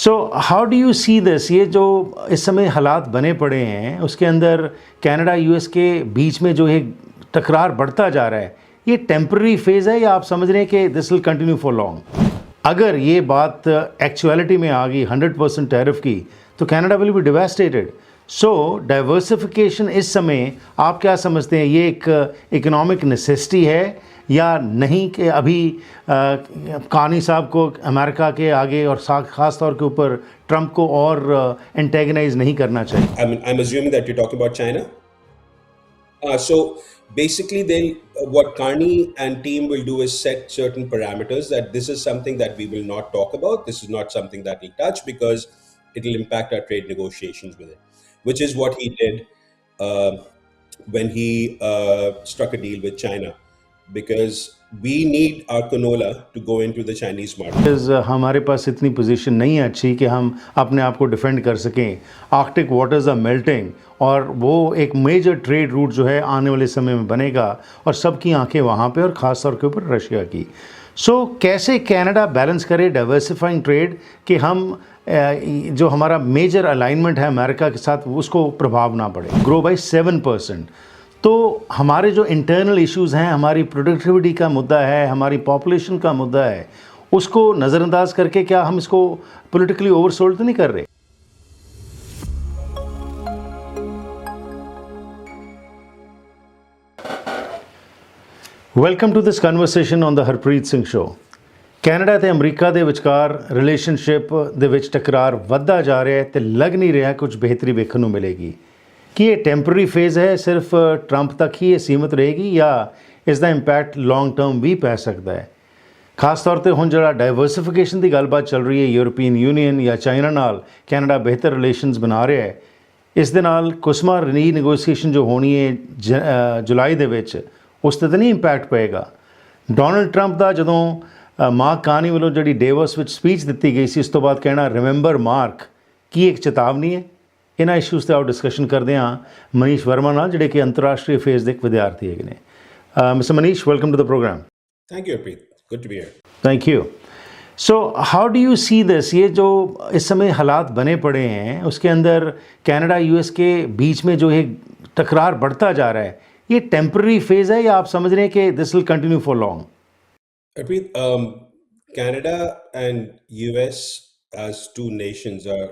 So how do you see this, ये जो इस समय हालात बने पड़े हैं उसके अंदर कनाडा यूएस के बीच में जो है टकरार बढ़ता जा रहा है, ये टेम्पररी फेज़ है या आप समझ रहे हैं कि this will continue for long? अगर ये बात एक्चुअलिटी में आ गई 100% टैरिफ की तो Canada will be devastated. So diversification इस समय आप क्या समझते हैं, ये एक इकोनॉमिक नेसेसिटी है या नहीं कि अभी कानी साहब को अमेरिका के आगे और ख़ास तौर के ऊपर ट्रंप को और एंटेगनाइज नहीं करना चाहिए? I'm assuming that you're talking about China. So basically, what Carney and team will do is set certain parameters that this is something that we will not talk about. This is not something that we'll touch because it will impact our trade negotiations with it, which is what he did uh, when he struck a deal with China, because we need our canola to go into the Chinese market. Because हमारे पास इतनी position नहीं है अच्छी कि हम अपने आप को डिफेंड कर सकें। आर्कटिक वाटर्स आर मेल्टिंग और वो एक मेजर ट्रेड रूट जो है आने वाले समय में बनेगा और सबकी आंखें वहाँ पे और ख़ास तौर के ऊपर रशिया की। सो कैसे कनाडा बैलेंस करे डाइवर्सिफाइंग ट्रेड कि हम जो हमारा मेजर अलाइनमेंट है अमेरिका के साथ उसको प्रभाव ना पड़े। Grow by 7%। तो हमारे जो इंटरनल इश्यूज़ हैं, हमारी प्रोडक्टिविटी का मुद्दा है, हमारी पॉपुलेशन का मुद्दा है, उसको नज़रअंदाज करके क्या हम इसको पॉलिटिकली ओवरसोल्ड तो नहीं कर रहे? Welcome to this conversation on the Harpreet Singh show. Canada ਤੇ ਅਮਰੀਕਾ ਦੇ ਵਿਚਕਾਰ ਰਿਲੇਸ਼ਨਸ਼ਿਪ ਦੇ ਵਿੱਚ ਟਕਰਾਰ ਵੱਧਦਾ ਜਾ ਰਿਹਾ ਹੈ ਤੇ ਲੱਗ ਨਹੀਂ ਰਿਹਾ ਕੁਝ ਬਿਹਤਰੀ ਵੇਖਣ ਨੂੰ ਮਿਲੇਗੀ। ਕੀ ਇਹ ਟੈਂਪਰਰੀ ਫੇਜ਼ ਹੈ, ਸਿਰਫ ਟਰੰਪ ਤੱਕ ਹੀ ਇਹ ਸੀਮਤ ਰਹੇਗੀ ਜਾਂ ਇਸ ਦਾ ਇੰਪੈਕਟ ਲੌਂਗ ਟਰਮ ਵੀ ਪੈ ਸਕਦਾ ਹੈ? ਖਾਸ ਤੌਰ ਤੇ ਹੁਣ ਜਿਹੜਾ ਡਾਈਵਰਸਿਫਿਕੇਸ਼ਨ ਦੀ ਗੱਲਬਾਤ ਚੱਲ ਰਹੀ ਹੈ ਯੂਰਪੀਅਨ ਯੂਨੀਅਨ ਜਾਂ ਚਾਈਨਾ ਨਾਲ ਕੈਨੇਡਾ ਬਿਹਤਰ ਰਿਲੇਸ਼ਨਸ ਬਣਾ ਰਿਹਾ ਹੈ, ਇਸ ਦੇ ਨਾਲ ਕੁਸਮਾ ਰੀਨੈਗੋਸੀਏਸ਼ਨ ਜੋ ਹੋਣੀ ਹੈ ਜੁਲਾਈ ਦੇ ਵਿੱਚ ਉਸ 'ਤੇ ਤਾਂ ਨਹੀਂ ਇੰਪੈਕਟ ਪਏਗਾ? ਡੋਨਲਡ ਟਰੰਪ ਦਾ ਜਦੋਂ ਮਾਰਕ ਕਾਨੀ ਵੱਲੋਂ ਜਿਹੜੀ ਡੇਵਸ ਵਿੱਚ ਸਪੀਚ ਦਿੱਤੀ ਗਈ ਸੀ ਉਸ ਤੋਂ ਬਾਅਦ ਕਹਿਣਾ ਰਿਮੈਂਬਰ ਮਾਰਕ, ਕੀ ਇੱਕ ਚੇਤਾਵਨੀ ਹੈ? ਇਹਨਾਂ ਇਸ਼ੂਜ਼ 'ਤੇ ਆਓ ਡਿਸਕਸ਼ਨ ਕਰਦੇ ਹਾਂ ਮਨੀਸ਼ ਵਰਮਾ ਨਾਲ, ਜਿਹੜੇ ਕਿ ਅੰਤਰਰਾਸ਼ਟਰੀ ਅਫੇਅਰਸ ਦੇ ਇੱਕ ਵਿਦਿਆਰਥੀ ਹੈਗੇ ਨੇ। Mister Manish, welcome to the program. Thank you, Preet. Good to be here. Thank you. So how do you see this, ये जो इस समय हालात बने पड़े हैं उसके अंदर कनाडा यूएस के बीच में जो है टकरार बढ़ता जा रहा है, ये टेम्पररी फेज़ है या आप समझ रहे हैं कि this will continue for long? Preet, Canada and US as two nations are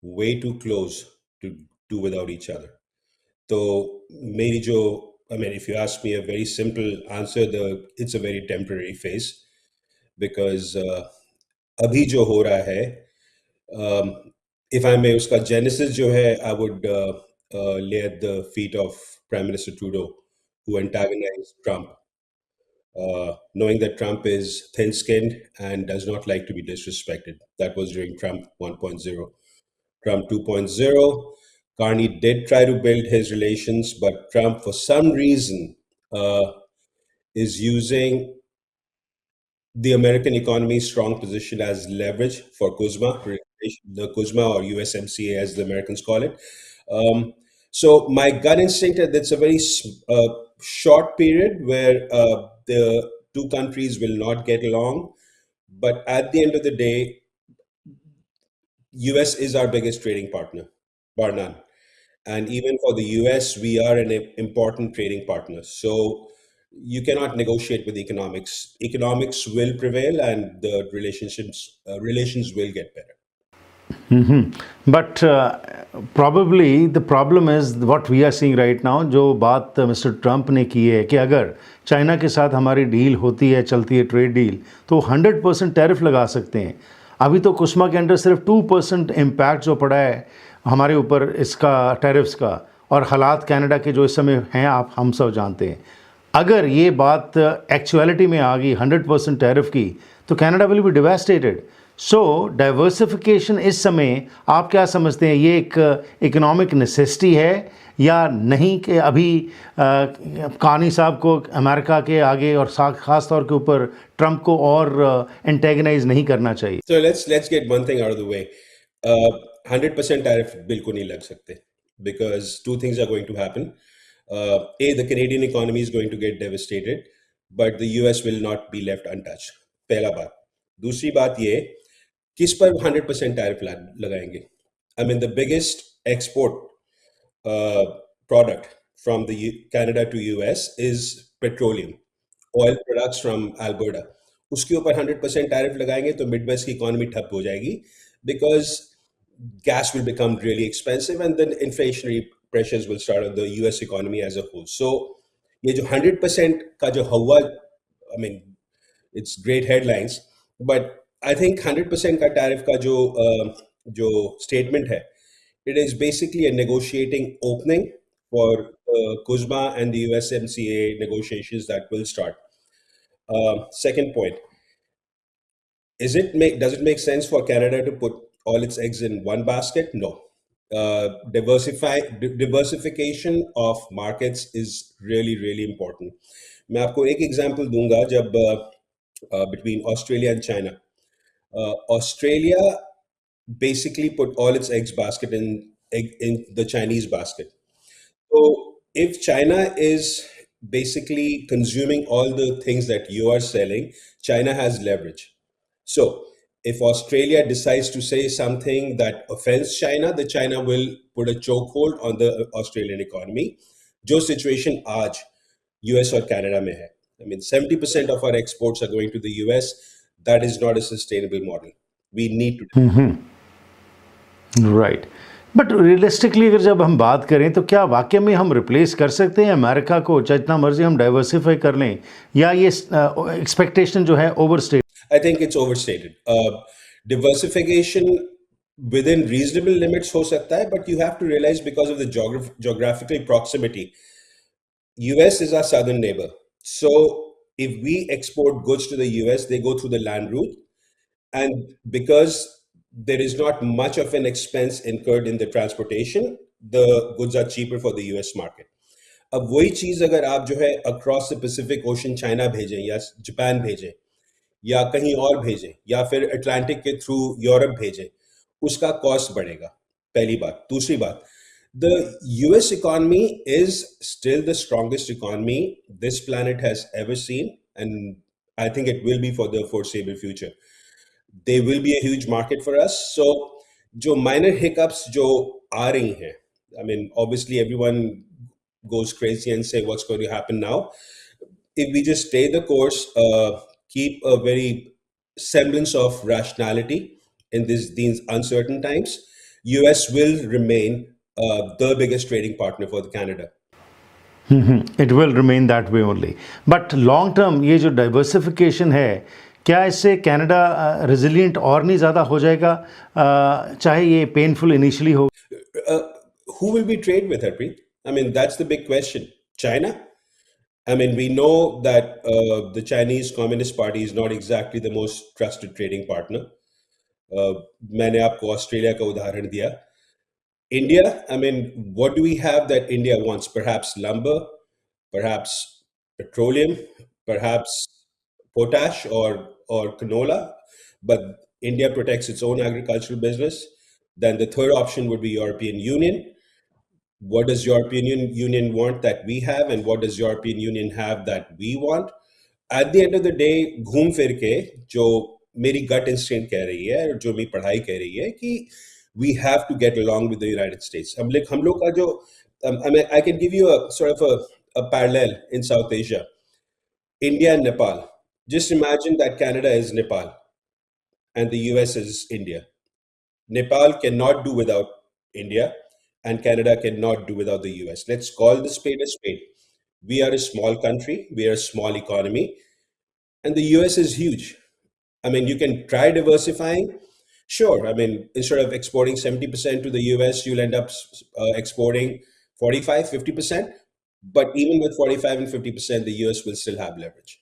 way too close to do without each other. So, maybe if you ask me a very simple answer, it's a very temporary phase because abhi jo ho raha hai, if I may, uska genesis jo hai, I would lay at the feet of Prime Minister Trudeau, who antagonized Trump, knowing that Trump is thin-skinned and does not like to be disrespected. That was during Trump 1.0. Trump 2.0, Carney did try to build his relations, but Trump, for some reason, is using the American economy's strong position as leverage for CUSMA, the CUSMA or USMCA as the Americans call it. So my gut instinct is it's a very short period where the two countries will not get along. But at the end of the day, US is our biggest trading partner, bar none. And even for the US, we are an important trading partner. So you cannot negotiate with economics. Economics will prevail, and the relations will get better. But probably the problem is what we are seeing right now. जो बात mister Trump ने की है कि अगर China के साथ हमारी डील होती है, चलती है ट्रेड डील, तो 100% टैरिफ लगा सकते हैं। अभी तो कुस्मा के अंडर सिर्फ 2% इम्पैक्ट जो पड़ा है हमारे ऊपर इसका टैरिफ्स का, और हालात कनाडा के जो इस समय हैं आप हम सब जानते हैं। अगर ये बात एक्चुअलिटी में आ गई 100% टैरिफ की तो Canada will be devastated. So diversification इस समय आप क्या समझते हैं, ये एक इकोनॉमिक नेसेसिटी है या नहीं कि अभी कानी साहब को अमेरिका के आगे और ख़ास तौर के ऊपर ट्रंप को और एंटेगनाइज नहीं करना चाहिए? So let's get one thing out of the way. 100% tariff बिल्कुल नहीं लग सकते, because two things are going to happen. The Canadian economy is going to get devastated, but the US will not be left untouched. पहला बात। दूसरी बात ये किस पर 100% टैरिफ लगाएंगे? I mean, the biggest export product from the Canada to US is petroleum, oil products from Alberta. उसके ऊपर 100% टैरिफ लगाएंगे तो मिडवेस्ट की इकोनॉमी ठप हो जाएगी, because gas will become really expensive and then inflationary pressures will start on the US economy as a whole. So ये जो 100% का जो हवा, I mean, it's great headlines, but I think 100% का tariff का जो statement है, it is basically a negotiating opening for CUSMA and the USMCA negotiations that will start. Second point, does it make sense for Canada to put all its eggs in one basket? No. Diversification of markets is really, really important. मैं आपको एक example दूंगा, जब between Australia and China. Australia basically put all its eggs basket in the Chinese basket. So if China is basically consuming all the things that you are selling, China has leverage. So if Australia decides to say something that offends China, the China will put a chokehold on the Australian economy. जो situation आज US और Canada में है. I mean, 70% of our exports are going to the US. That is not a sustainable model. We need to. Right, but realistically अगर जब हम बात करें तो क्या वाकई में हम रिप्लेस कर सकते हैं अमेरिका को, जितना मर्जी हम डाइवर्सिफाई कर लें, या ये एक्सपेक्टेशन जो है overstate? I think it's overstated. Diversification within reasonable limits हो सकता है, but you have to realize because of the geographical proximity, US is our southern neighbor. So if we export goods to the US, they go through the land route, and because there is not much of an expense incurred in the transportation, the goods are cheaper for the US market. अब वही चीज अगर आप जो है across the Pacific Ocean China भेजें या Japan भेजें या कहीं और भेजें या फिर अटलांटिक के थ्रू यूरोप भेजें, उसका कॉस्ट बढ़ेगा, पहली बात. दूसरी बात, the US economy is still the strongest economy this planet has ever seen, and I think it will be for the foreseeable future. They will be a huge market for us. So जो minor hiccups जो आ रही हैं, I mean, obviously everyone goes crazy and say what's going to happen now. If we just stay the course, keep a very semblance of rationality in these uncertain times, US will remain the biggest trading partner for Canada. It will remain that way only, but long term ये जो diversification है, क्या इससे Canada resilient और नहीं ज़्यादा हो जाएगा, चाहे ये पेनफुल इनिशियली हो? Who will we trade with, Harpreet? I mean, that's the big question. China? I mean, we know that the Chinese Communist Party is not exactly the most trusted trading partner. मैंने आपको Australia का उदाहरण दिया. India, I mean, what do we have that India wants? Perhaps lumber, perhaps petroleum, perhaps potash or canola, but India protects its own agricultural business. Then the third option would be European Union. What does European Union want that we have, and what does European Union have that we want? At the end of the day, घूम फिर के जो मेरी gut instinct कह रही है और जो मेरी पढ़ाई कह रही है कि we have to get along with the United States. हम लोग का जो I mean, I can give you a sort of a parallel in South Asia. India and Nepal. Just imagine that Canada is Nepal and the US is India. Nepal cannot do without India, and Canada cannot do without the US. Let's call the spade a spade. We are a small country, we are a small economy, and the US is huge. I mean, you can try diversifying. Sure, I mean, instead of exporting 70% to the US, you'll end up exporting 45, 50%. But even with 45 and 50%, the US will still have leverage.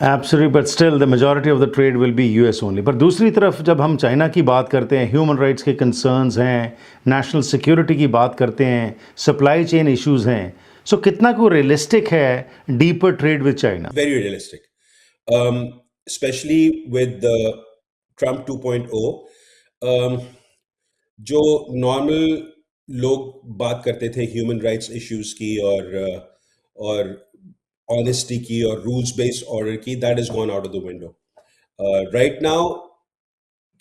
Absolutely, but still the majority of the trade will be US only. पर दूसरी तरफ जब हम China की बात करते हैं, human rights के कंसर्न्स हैं, नेशनल सिक्योरिटी की बात करते हैं, सप्लाई चेन इश्यूज हैं, सो कितना को रियलिस्टिक है deeper trade with China? Very realistic, especially with the Trump 2.0. जो नॉर्मल लोग बात करते थे ह्यूमन राइट्स इश्यूज की और ऑनेस्टी की और रूल्स बेस्ड ऑर्डर की, that is gone out of the window. Right now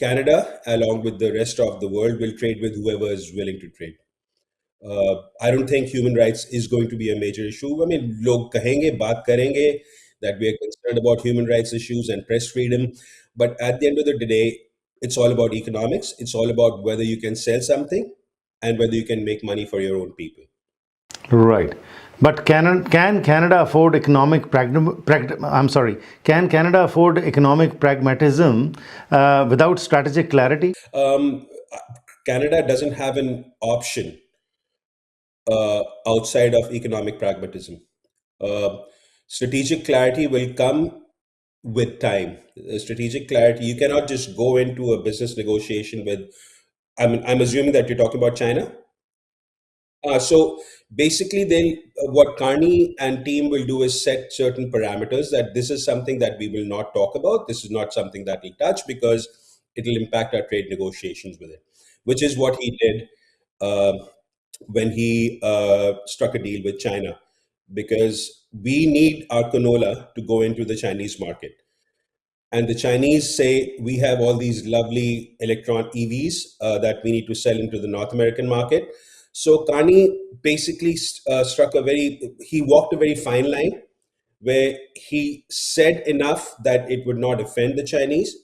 Canada, along with the rest of the world, will trade with whoever is willing to trade. I don't think human rights is going to be a major issue. I mean, log kahenge, baat karenge that we are concerned about human rights issues and press freedom, but at the end of the day, it's all about economics. It's all about whether you can sell something and whether you can make money for your own people. Right. But can Canada afford can Canada afford economic pragmatism without strategic clarity? Canada doesn't have an option outside of economic pragmatism. Uh, Strategic clarity will come with time. Strategic clarity, you cannot just go into a business negotiation with, I'm assuming that you're talking about China. So basically, what Carney and team will do is set certain parameters that this is something that we will not talk about. This is not something that we touch because it will impact our trade negotiations with it, which is what he did uh, when he struck a deal with China, because we need our canola to go into the Chinese market. And the Chinese say we have all these lovely electron EVs that we need to sell into the North American market. So Carney basically he walked a very fine line where he said enough that it would not offend the Chinese,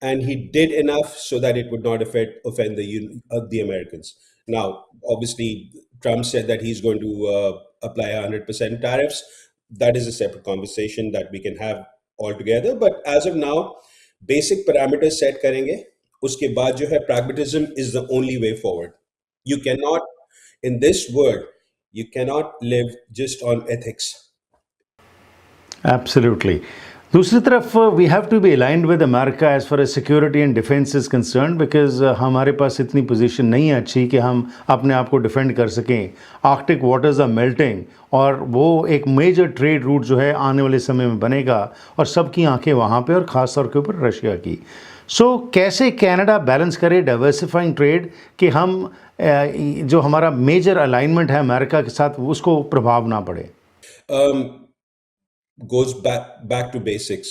and he did enough so that it would not offend the Americans. Now, obviously, Trump said that he's going to apply 100% tariffs. That is a separate conversation that we can have altogether. But as of now, basic parameters set करेंगे. उसके बाद जो है pragmatism is the only way forward. You cannot, in this world, you cannot live just on ethics. Absolutely. दूसरी तरफ we have to be aligned with America as far as security and defence is concern, because हमारे पास इतनी position नहीं है अच्छी कि हम अपने आप को डिफेंड कर सकें. आर्कटिक वाटर्स आर मेल्टिंग और वो एक मेजर ट्रेड रूट जो है आने वाले समय में बनेगा और सबकी आंखें वहाँ पे और ख़ास तौर के ऊपर रशिया की. सो कैसे कनाडा बैलेंस करे डाइवर्सिफाइंग ट्रेड कि हम जो हमारा मेजर अलाइनमेंट है अमेरिका के साथ उसको प्रभाव ना पड़े. Goes back to basics.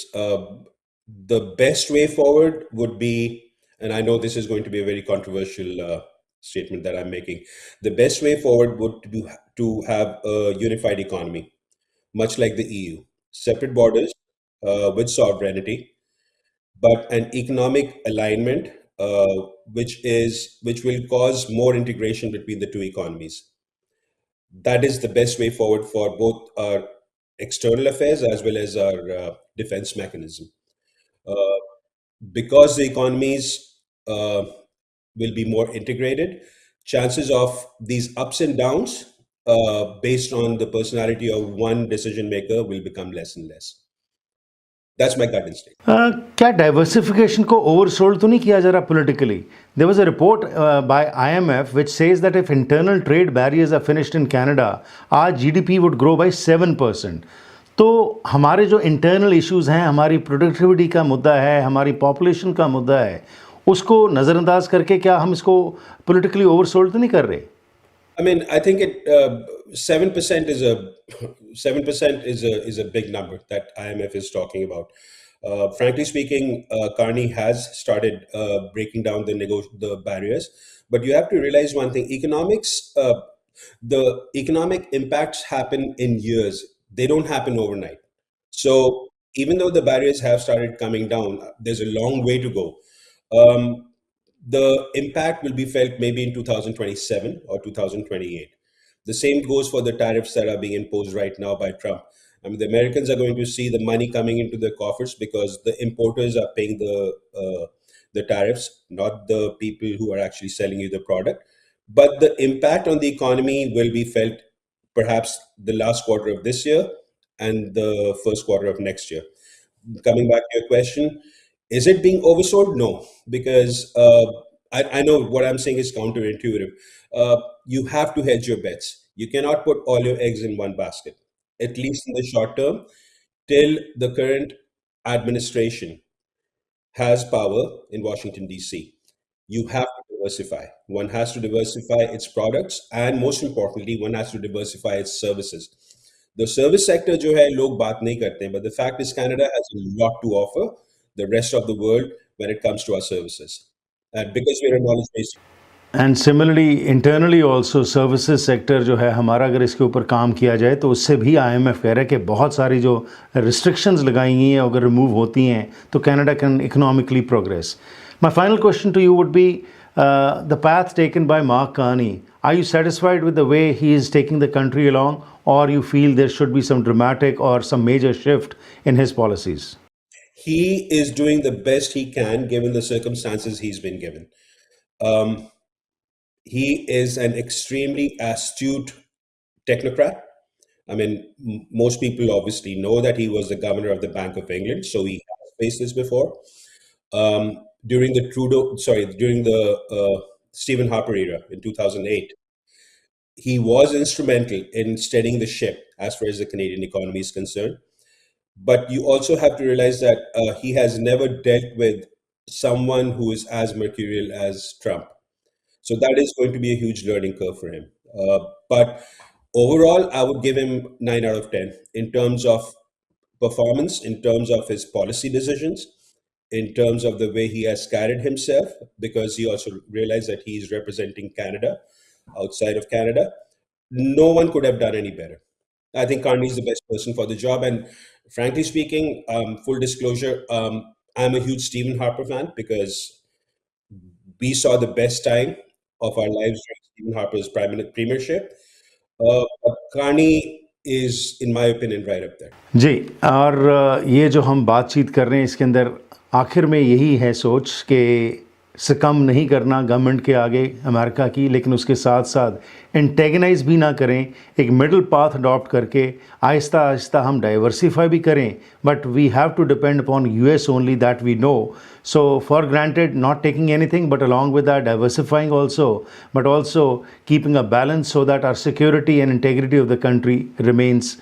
The best way forward would be, and I know this is going to be a very controversial statement that I'm making. The best way forward would be to have a unified economy, much like the EU, separate borders with sovereignty, but an economic alignment which will cause more integration between the two economies. That is the best way forward for both our external affairs as well as our defense mechanism. Uh, because the economies will be more integrated, chances of these ups and downs based on the personality of one decision maker will become less and less. That's my gut instinct. क्या diversification को oversold तो नहीं किया जा रहा politically? There was a report by IMF which says that if internal trade barriers are finished in Canada our GDP would grow by 7%. तो हमारे जो इंटरनल इश्यूज हैं, हमारी प्रोडक्टिविटी का मुद्दा है, हमारी पॉपुलेशन का मुद्दा है, उसको नज़रअंदाज करके क्या हम इसको पॉलिटिकली ओवरसोल्ड तो नहीं कर रहे? I mean, I think 7% is a 7% is a big number that IMF is talking about. Frankly speaking, Carney has started breaking down the barriers, but you have to realize one thing: the economic impacts happen in years. They don't happen overnight. So even though the barriers have started coming down, there's a long way to go. Um, the impact will be felt maybe in 2027 or 2028. The same goes for the tariffs that are being imposed right now by Trump. I mean, the Americans are going to see the money coming into their coffers because the importers are paying the tariffs, not the people who are actually selling you the product. But the impact on the economy will be felt perhaps the last quarter of this year and the first quarter of next year. Coming back to your question, is it being oversold? No, because I know what I'm saying is counterintuitive. You have to hedge your bets. You cannot put all your eggs in one basket, at least in the short term, till the current administration has power in Washington, D.C. You have to diversify. One has to diversify its products, and most importantly, one has to diversify its services. The service sector जो है लोग बात नहीं करते हैं, but the fact is Canada has a lot to offer the rest of the world when it comes to our services. And because we're a knowledge-based. And similarly internally also services sector जो है हमारा, अगर इसके ऊपर काम किया जाए तो उससे भी IMF कह रहा है कि बहुत सारी जो रिस्ट्रिक्शंस लगाई गई हैं अगर रिमूव होती हैं तो Canada can economically progress. My final question to you would be the path taken by Mark Carney. Are you satisfied with the way he is taking the country along, or you feel there should be some dramatic or some major shift in his policies? He is doing the best he can given the circumstances he's been given. He is an extremely astute technocrat. I mean, most people obviously know that he was the governor of the Bank of England, so he has faced this before. During the Stephen Harper era in 2008, he was instrumental in steadying the ship as far as the Canadian economy is concerned. But you also have to realize that he has never dealt with someone who is as mercurial as Trump. So that is going to be a huge learning curve for him. But overall, I would give him 9 out of 10 in terms of performance, in terms of his policy decisions, in terms of the way he has carried himself, because he also realized that he is representing Canada outside of Canada. No one could have done any better. I think Carney is the best person for the job. And frankly speaking, full disclosure, I'm a huge Stephen Harper fan because we saw the best time of our lives during Stephen Harper's premiership. But Carney is, in my opinion, right up there. जी, और ये जो हम बातचीत कर रहे हैं इसके अंदर आखिर में यही है सोच कि सकम नहीं करना गवर्नमेंट के आगे अमेरिका की, लेकिन उसके साथ साथ एंटेगनाइज भी ना करें, एक मिडल पाथ अडॉप्ट करके आहिस्ता आहिस्ता हम डाइवर्सिफाई भी करें. But we have to depend upon US only, that we know. So for granted, not taking anything, but along with that diversifying also, but also keeping a balance so that our security and integrity of the country remains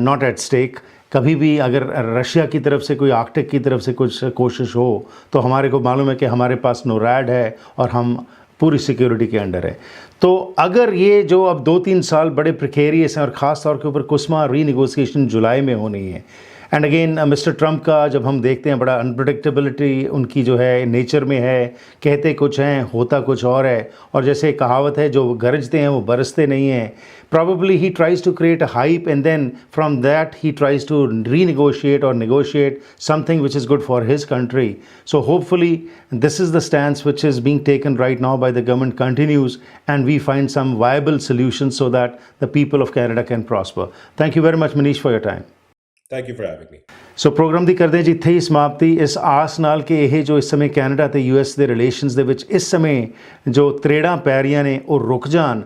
not at stake. कभी भी अगर Russia की तरफ से कोई Arctic की तरफ से कुछ कोशिश हो तो हमारे को मालूम है कि हमारे पास NORAD है और हम पूरी सिक्योरिटी के अंडर है. तो अगर ये जो अब 2-3 साल बड़े प्रिकेरियस हैं और ख़ास तौर के ऊपर कुस्मा रीनेगोशिएशन जुलाई में होनी है, एंड अगेन मिस्टर ट्रंप का जब हम देखते हैं बड़ा अनप्रडिक्टेबिलिटी उनकी जो है नेचर में है, कहते कुछ हैं होता कुछ और है, और जैसे कहावत है जो गरजते हैं वो बरसते नहीं हैं. Probably he tries to create a hype and then from that he tries to renegotiate or negotiate something which is good for his country. So hopefully this is the stance which is being taken right now by the government continues and we find some viable solutions so that the people of Canada can prosper. Thank you very much Manish for your time. Thank you for having me. So program ਦੀ ਕਰਦੇ ਜੀ ਇੱਥੇ ਹੀ ਸਮਾਪਤੀ, ਇਸ ਆਸ ਨਾਲ ਕਿ ਇਹ ਜੋ ਇਸ ਸਮੇਂ ਕੈਨੇਡਾ ਤੇ US ਦੇ ਰਿਲੇਸ਼ਨਸ ਦੇ ਵਿੱਚ ਇਸ ਸਮੇਂ ਜੋ ਤਰੇੜਾਂ ਪੈ ਰਹੀਆਂ ਨੇ ਉਹ ਰੁਕ ਜਾਣ.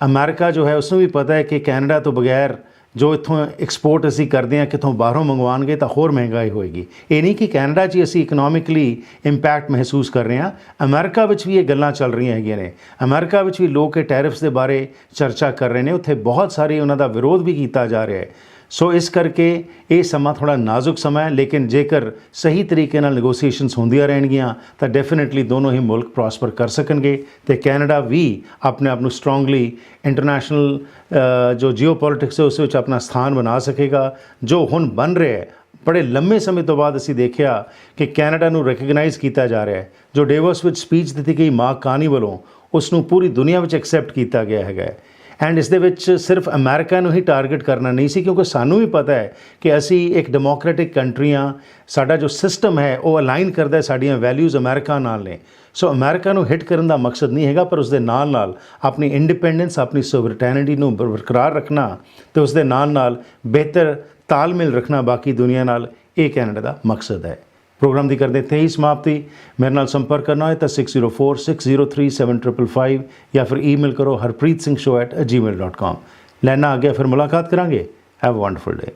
ਅਮਰੀਕਾ ਜੋ ਹੈ ਉਸ ਨੂੰ ਵੀ ਪਤਾ ਹੈ ਕਿ ਕੈਨੇਡਾ ਤੋਂ ਬਗੈਰ ਜੋ ਇੱਥੋਂ ਐਕਸਪੋਰਟ ਅਸੀਂ ਕਰਦੇ ਹਾਂ ਕਿੱਥੋਂ ਬਾਹਰੋਂ ਮੰਗਵਾਉਣਗੇ ਤਾਂ ਹੋਰ ਮਹਿੰਗਾਈ ਹੋਏਗੀ. ਇਹ ਨਹੀਂ ਕਿ ਕੈਨੇਡਾ 'ਚ ਹੀ ਅਸੀਂ ਇਕਨੋਮਿਕਲੀ ਇੰਪੈਕਟ ਮਹਿਸੂਸ ਕਰ ਰਹੇ ਹਾਂ, ਅਮਰੀਕਾ ਵਿੱਚ ਵੀ ਇਹ ਗੱਲਾਂ ਚੱਲ ਰਹੀਆਂ ਹੈਗੀਆਂ ਨੇ. ਅਮਰੀਕਾ ਵਿੱਚ ਵੀ ਲੋਕ ਇਹ ਟੈਰਿਫਸ ਦੇ ਬਾਰੇ ਚਰਚਾ ਕਰ ਰਹੇ ਨੇ, ਉੱਥੇ ਬਹੁਤ ਸਾਰੇ ਉਹਨਾਂ ਦਾ ਵਿਰੋਧ ਵੀ ਕੀਤਾ ਜਾ ਰਿਹਾ ਹੈ. ਸੋ ਇਸ ਕਰਕੇ ਇਹ ਸਮਾਂ ਥੋੜ੍ਹਾ ਨਾਜ਼ੁਕ ਸਮਾਂ ਹੈ, ਲੇਕਿਨ ਜੇਕਰ ਸਹੀ ਤਰੀਕੇ ਨਾਲ ਨੈਗੋਸੀਏਸ਼ਨਸ ਹੁੰਦੀਆਂ ਰਹਿਣਗੀਆਂ ਤਾਂ ਡੈਫੀਨੇਟਲੀ ਦੋਨੋਂ ਹੀ ਮੁਲਕ ਪ੍ਰੋਸਪਰ ਕਰ ਸਕਣਗੇ ਅਤੇ ਕੈਨੇਡਾ ਵੀ ਆਪਣੇ ਆਪ ਨੂੰ ਸਟਰੋਂਗਲੀ ਇੰਟਰਨੈਸ਼ਨਲ ਜੋ ਜੀਓਪੋਲਿਟਿਕਸ ਹੈ ਉਸ ਵਿੱਚ ਆਪਣਾ ਸਥਾਨ ਬਣਾ ਸਕੇਗਾ. ਜੋ ਹੁਣ ਬਣ ਰਿਹਾ ਹੈ ਬੜੇ ਲੰਮੇ ਸਮੇਂ ਤੋਂ ਬਾਅਦ ਅਸੀਂ ਦੇਖਿਆ ਕਿ ਕੈਨੇਡਾ ਨੂੰ ਰਿਕਗਨਾਈਜ਼ ਕੀਤਾ ਜਾ ਰਿਹਾ ਹੈ. ਜੋ ਡੇਵੋਸ ਵਿੱਚ ਸਪੀਚ ਦਿੱਤੀ ਗਈ ਮਾਰਕ ਕਾਰਨੀ ਵੱਲੋਂ ਉਸ ਨੂੰ ਪੂਰੀ ਦੁਨੀਆ ਵਿੱਚ ਐਕਸੈਪਟ ਕੀਤਾ ਗਿਆ ਹੈਗਾ. ਐਂਡ ਇਸ ਦੇ ਵਿੱਚ ਸਿਰਫ ਅਮਰੀਕਾ ਨੂੰ ਹੀ ਟਾਰਗੇਟ ਕਰਨਾ ਨਹੀਂ ਸੀ, ਕਿਉਂਕਿ ਸਾਨੂੰ ਵੀ ਪਤਾ ਹੈ ਕਿ ਅਸੀਂ ਇੱਕ ਡੈਮੋਕ੍ਰੈਟਿਕ ਕੰਟਰੀ ਹਾਂ, ਸਾਡਾ ਜੋ ਸਿਸਟਮ ਹੈ ਉਹ ਅਲਾਈਨ ਕਰਦਾ ਸਾਡੀਆਂ ਵੈਲਿਊਜ਼ ਅਮਰੀਕਾ ਨਾਲ ਨੇ. ਸੋ ਅਮਰੀਕਾ ਨੂੰ ਹਿੱਟ ਕਰਨ ਦਾ ਮਕਸਦ ਨਹੀਂ ਹੈਗਾ, ਪਰ ਉਸ ਦੇ ਨਾਲ ਨਾਲ ਆਪਣੀ ਇੰਡੀਪੈਂਡੈਂਸ, ਆਪਣੀ ਸੋਵਰਟੈਨਿਟੀ ਨੂੰ ਬਰਕਰਾਰ ਰੱਖਣਾ ਅਤੇ ਉਸ ਦੇ ਨਾਲ ਨਾਲ ਬਿਹਤਰ ਤਾਲਮੇਲ ਰੱਖਣਾ ਬਾਕੀ ਦੁਨੀਆ ਨਾਲ, ਇਹ ਕੈਨੇਡਾ ਦਾ ਮਕਸਦ ਹੈ. ਪ੍ਰੋਗਰਾਮ ਦੀ ਕਰਦੇ ਇੱਥੇ ਹੀ ਸਮਾਪਤੀ. ਮੇਰੇ ਨਾਲ ਸੰਪਰਕ ਕਰਨਾ ਹੋਏ ਤਾਂ 6046037555 ਜਾਂ ਫਿਰ ਈਮੇਲ ਕਰੋ harpreetsingh@gmail.com. ਲੈਣਾ ਅੱਗੇ ਫਿਰ ਮੁਲਾਕਾਤ ਕਰਾਂਗੇ. Have a wonderful day.